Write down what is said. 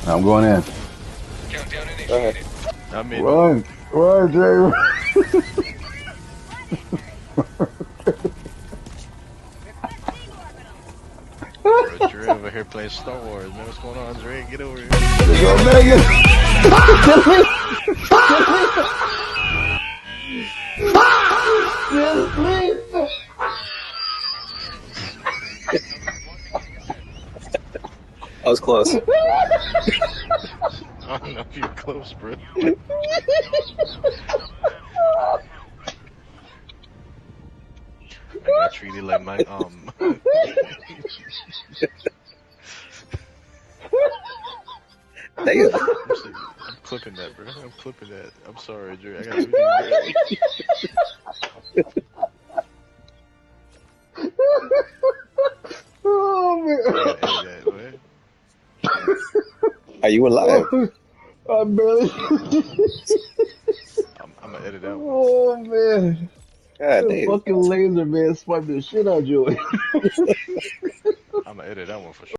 I'm going in. Countdown initiated. I'm in. Run, Jay. Bro, Dre over here playing Star Wars, man. What's going on, Dre? Get over here. Let's go, Megan. I was close. I don't know if you're close, bro. I got treated like my Damn. I'm clipping that, bro. I'm clipping that. I'm sorry, Dre. I got everything ready. Oh, man. I gotta edit that, man. Are you alive? I barely. I'm gonna edit that one. Oh, man. God The damn. fucking laser, man, swiped the shit out of you. I'm gonna edit that one for sure.